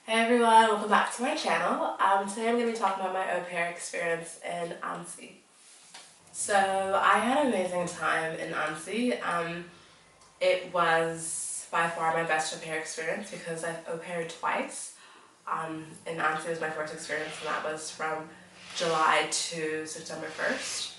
Hey everyone, welcome back to my channel. Today I'm going to be talking about my au pair experience in Annecy. So I had an amazing time in Annecy. It was by far my best au pair experience because I've au paired twice. In Annecy was my first experience, and that was from July to September 1st.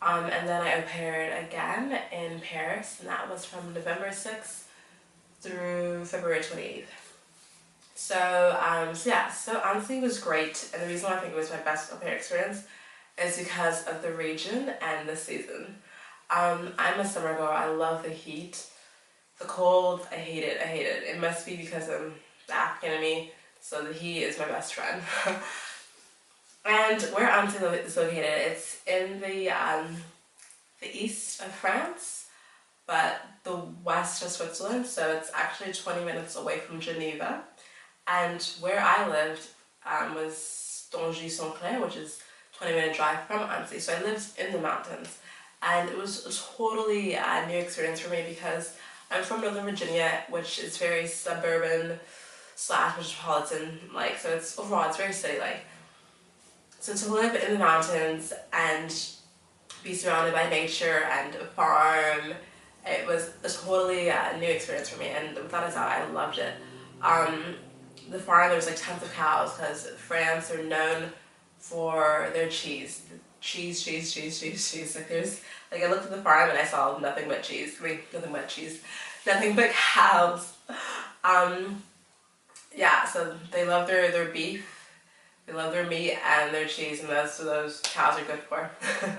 And then I au paired again in Paris, and that was from November 6th through February 28th. So Annecy was great, and the reason why I think it was my best au pair experience is because of the region and the season. I'm a summer girl. I love the heat. The cold, I hate it. I hate it. It must be because I'm the African in me, so the heat is my best friend. And where Annecy is located, it's in the east of France, but the west of Switzerland, so it's actually 20 minutes away from Geneva. And where I lived was Dongy-Saint-Clair, which is a 20-minute drive from Annecy. So I lived in the mountains, and it was a totally new experience for me because I'm from Northern Virginia, which is very suburban slash metropolitan like. So it's overall it's very city-like. So to live in the mountains and be surrounded by nature and a farm, it was a totally new experience for me, and without a doubt, I loved it. The farm, there was like tons of cows because France are known for their cheese. Cheese. Like I looked at the farm and I saw nothing but cheese. I mean, nothing but cheese. Nothing but cows. Yeah, so they love their beef. They love their meat and their cheese, and that's what those cows are good for.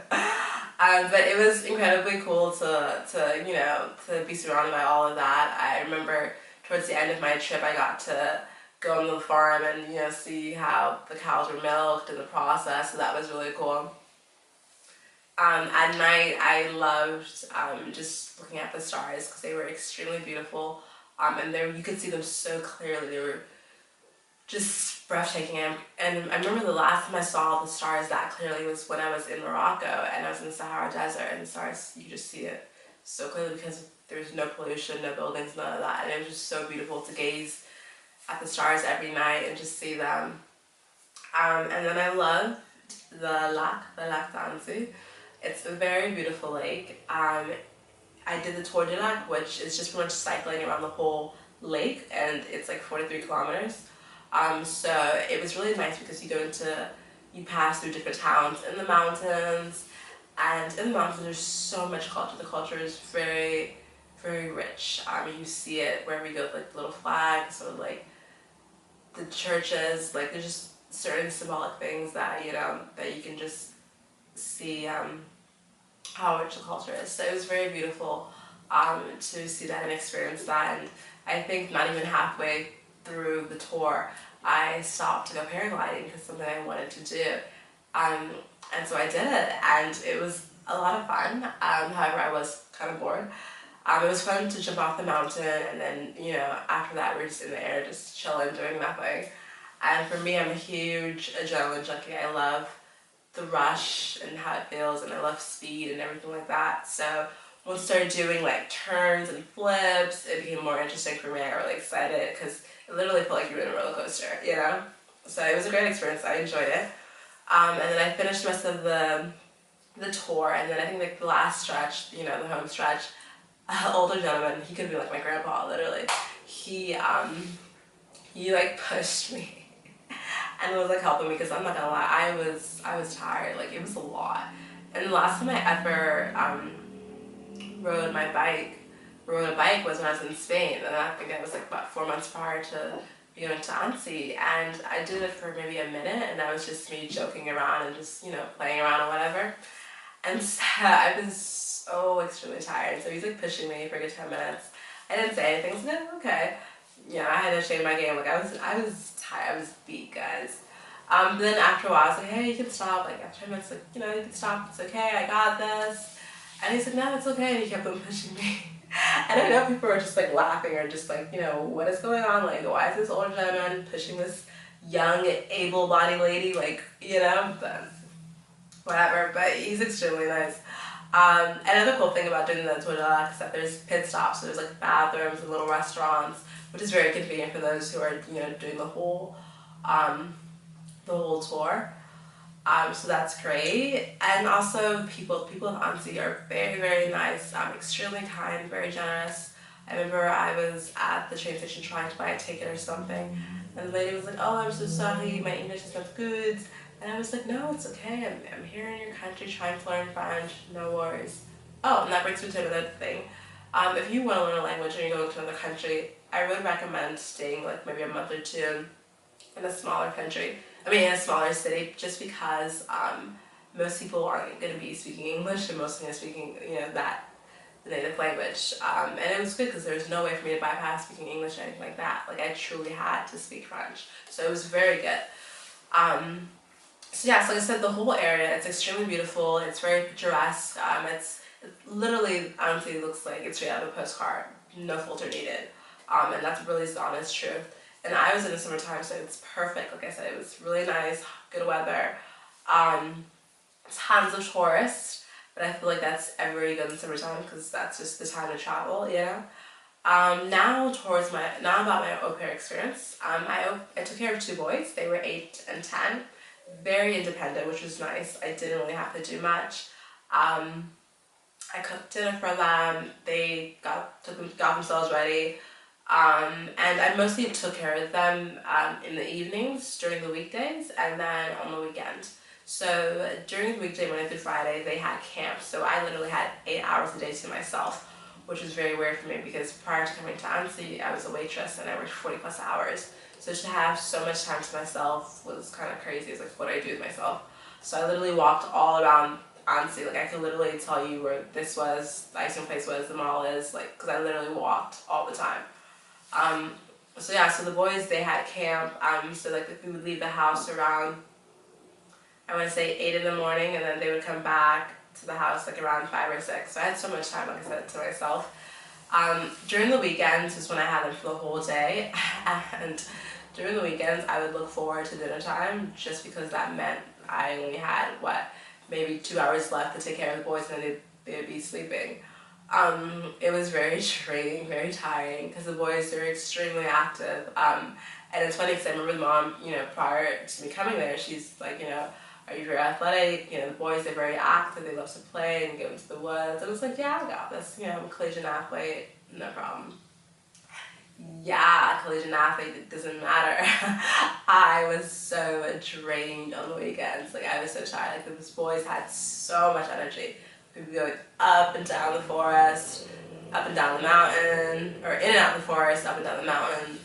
But it was incredibly cool to be surrounded by all of that. I remember towards the end of my trip, I got to go on the farm and see how the cows were milked in the process. So that was really cool. At night, I loved just looking at the stars because they were extremely beautiful, and you could see them so clearly. They were just breathtaking. And I remember the last time I saw the stars that clearly was when I was in Morocco and I was in the Sahara Desert, and the stars, you just see it so clearly because there's no pollution, no buildings, none of that, and it was just so beautiful to gaze at the stars every night and just see them. And then I loved the Lac d'Annecy. It's a very beautiful lake. I did the Tour du Lac, which is just pretty much cycling around the whole lake, and it's like 43 kilometers. So it was really nice because you pass through different towns in the mountains, and in the mountains there's so much culture. The culture is very, very rich. You see it wherever you go, like little flags or like the churches. Like there's just certain symbolic things that that you can just see how rich the culture is. So it was very beautiful to see that and experience that. And I think not even halfway through the tour, I stopped to go paragliding because something I wanted to do. And so I did it, and it was a lot of fun. However, I was kind of bored. It was fun to jump off the mountain, and then, after that, we're just in the air, just chilling, doing nothing. And for me, I'm a huge adrenaline junkie. I love the rush and how it feels, and I love speed and everything like that. So once I started doing like turns and flips, it became more interesting for me. I got really excited because it literally felt like you were in a roller coaster, So it was a great experience. I enjoyed it. And then I finished the rest of the tour, and then I think like the last stretch, the home stretch, an older gentleman, he could be like my grandpa, literally. He like pushed me and was like helping me because I'm not gonna lie, I was tired. Like it was a lot. And the last time I ever rode a bike was when I was in Spain, and I think I was like about 4 months prior to going to Annecy, and I did it for maybe a minute, and that was just me joking around and just playing around or whatever. And so I was so extremely tired, so he's like pushing me for a good 10 minutes. I didn't say anything, so then okay. I had to change my game. Like I was tired, I was beat, guys. Then after a while I was like, hey, you can stop. Like after 10 minutes, like, you can stop, it's okay, I got this. And he said, no, it's okay, and he kept on pushing me. And I know people are just like laughing or just like, what is going on? Like, why is this older gentleman pushing this young, able-bodied lady? Like, but whatever. But he's extremely nice. Another cool thing about doing the tour de luxe is that there's pit stops, so there's like bathrooms and little restaurants, which is very convenient for those who are, you know, doing um, the whole tour. So that's great. And also people of Annecy are very, very nice, extremely kind, very generous. I remember I was at the train station trying to buy a ticket or something, and the lady was like, "Oh, I'm so sorry, my English is not good." And I was like, "No, it's okay. I'm here in your country trying to learn French. No worries." Oh, and that brings me to another thing. If you want to learn a language and you're going to another country, I really recommend staying like maybe a month or two in a smaller country. I mean, in a smaller city, just because most people aren't going to be speaking English and most are going to be speaking, you know, that the native language. And it was good because there was no way for me to bypass speaking English or anything like that. Like I truly had to speak French, so it was very good. So yeah, so like I said, the whole area, it's extremely beautiful. It's very picturesque. It literally, honestly, looks like it's straight out of a postcard. No filter needed. And that's really the honest truth. And I was in the summertime, so it's perfect. Like I said, it was really nice, good weather. Tons of tourists, but I feel like that's everywhere you go in the summertime because that's just the time to travel, you know. Now about my au pair experience. I took care of two boys. They were 8 and 10, very independent, which was nice. I didn't really have to do much. I cooked dinner for them. They got themselves ready. And I mostly took care of them in the evenings during the weekdays and then on the weekend. So during the weekday, Monday through Friday, they had camp. So I literally had 8 hours a day to myself, which was very weird for me because prior to coming to Annecy, I was a waitress and I worked 40 plus hours. So to have so much time to myself was kind of crazy. It's like, what do I do with myself? So I literally walked all around Annecy. Like I could literally tell you where this was, the ice cream place was, the mall is, like, because I literally walked all the time. So yeah, so the boys, they had camp, so like we would leave the house around, I want to say 8 in the morning, and then they would come back to the house like around 5 or 6, so I had so much time, like I said, to myself. During the weekends is when I had them for the whole day, and during the weekends I would look forward to dinner time, just because that meant I only had, maybe 2 hours left to take care of the boys, and then they would be sleeping. It was very draining, very tiring, because the boys were extremely active. And it's funny because I remember the mom, you know, prior to me coming there, she's like, you know, are you very athletic? You know, the boys, they're very active, they love to play and go into the woods. And I was like, yeah, I got this, you know, I'm a collision athlete, no problem. Yeah, collision athlete, it doesn't matter. I was so drained on the weekends. Like, I was so tired. Like, these boys had so much energy. We'd be going up and down the forest, up and down the mountain, or in and out of the forest, up and down the mountain.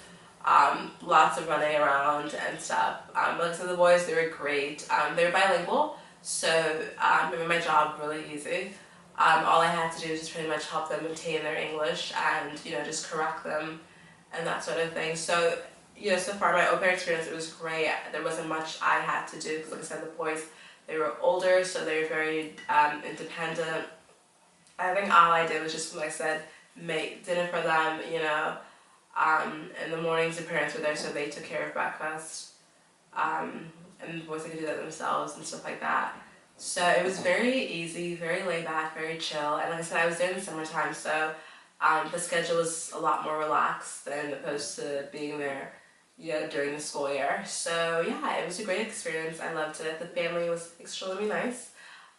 Lots of running around and stuff. But so the boys, they were great. They were bilingual, so it made my job really easy. All I had to do was just pretty much help them maintain their English and, you know, just correct them and that sort of thing. So, you know, so far my au pair experience, it was great. There wasn't much I had to do because, like I said, the boys, they were older, so they were very independent. I think all I did was just, like I said, make dinner for them, you know. In the mornings, the parents were there, so they took care of breakfast. And the boys, they could do that themselves and stuff like that. So it was very easy, very laid back, very chill. And like I said, I was there in the summertime, so the schedule was a lot more relaxed than opposed to being there, you know, during the school year. So yeah, it was a great experience. I loved it. The family was extremely nice.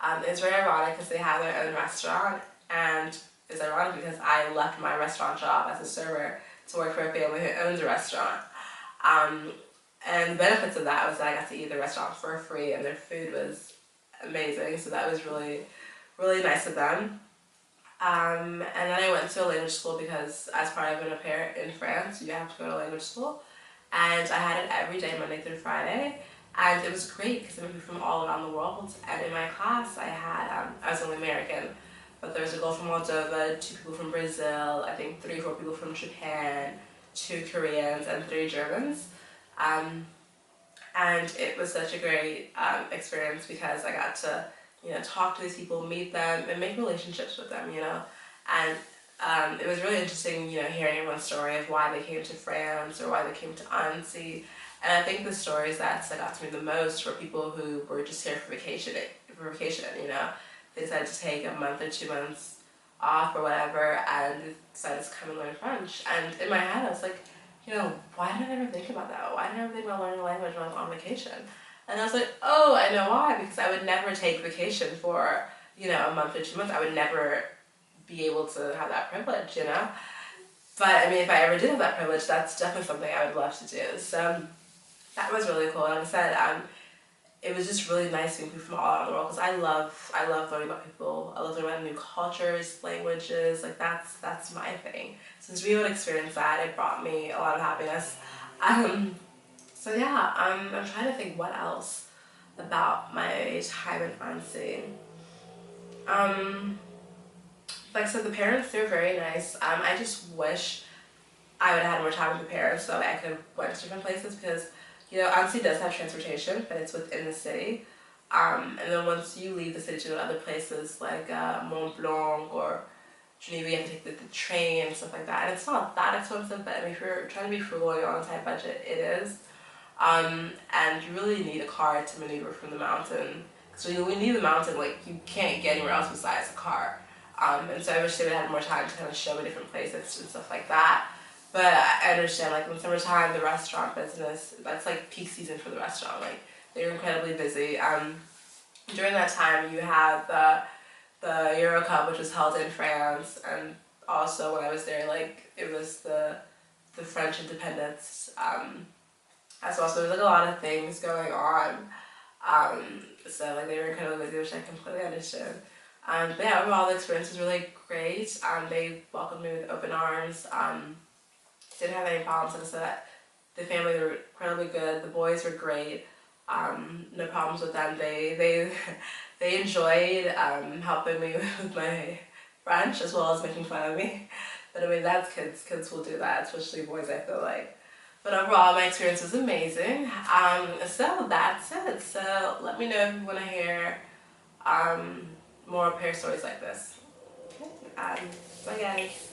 It was very ironic because they have their own restaurant, and it's ironic because I left my restaurant job as a server to work for a family who owns a restaurant. And the benefits of that was that I got to eat at the restaurant for free, and their food was amazing. So that was really, really nice of them. And then I went to a language school because as part of an au pair in France, you have to go to language school. And I had it every day, Monday through Friday. And it was great because I met people from all around the world. And in my class, I was only American, but there was a girl from Moldova, 2 people from Brazil, I think 3 or 4 people from Japan, 2 Koreans, and 3 Germans. And it was such a great experience because I got to, you know, talk to these people, meet them, and make relationships with them, you know. And it was really interesting, you know, hearing everyone's story of why they came to France or why they came to Annecy. And I think the stories that stuck out to me the most were people who were just here for vacation, you know. they decided to take a month or 2 months off or whatever, and decided to come and learn French. And in my head, I was like, you know, why did I never think about that? Why did I never think about learning a language when I was on vacation? And I was like, oh, I know why, because I would never take vacation for, you know, a month or 2 months. I would never be able to have that privilege, you know? But I mean, if I ever did have that privilege, that's definitely something I would love to do. So that was really cool. And like I said, it was just really nice meeting people from all around the world, because I love learning about people. I love learning about new cultures, languages. Like that's my thing. Since we would experience that, it brought me a lot of happiness. So yeah, I'm trying to think what else about my time in Annecy. Like I said, the parents, they're very nice. I just wish I would have had more time with the parents so I could have went to different places, because, you know, Annecy does have transportation, but it's within the city. And then once you leave the city to go to other places like Mont Blanc or Geneva, you have to take the train and stuff like that. And it's not that expensive, but I mean, if you're trying to be frugal and you're on a tight budget, it is. And you really need a car to maneuver from the mountain. So when you leave the mountain, like, you can't get anywhere else besides a car. And so I wish they would have had more time to kind of show me different places and stuff like that. But I understand, like, in summertime, the restaurant business, that's like peak season for the restaurant. Like, they're incredibly busy. During that time, you had the Euro Cup, which was held in France, and also when I was there, like, it was the French independence as well. So there was like a lot of things going on. So like they were incredibly busy, which I completely understood. But yeah, overall the experience was really great. They welcomed me with open arms. Didn't have any problems, and so that the family were incredibly good. The boys were great. No problems with them. They they enjoyed helping me with my French as well as making fun of me. But I mean, that's kids. Kids will do that, especially boys, I feel like. But overall, my experience was amazing. So that's it. So let me know if you want to hear more pair stories like this. Okay. Bye guys.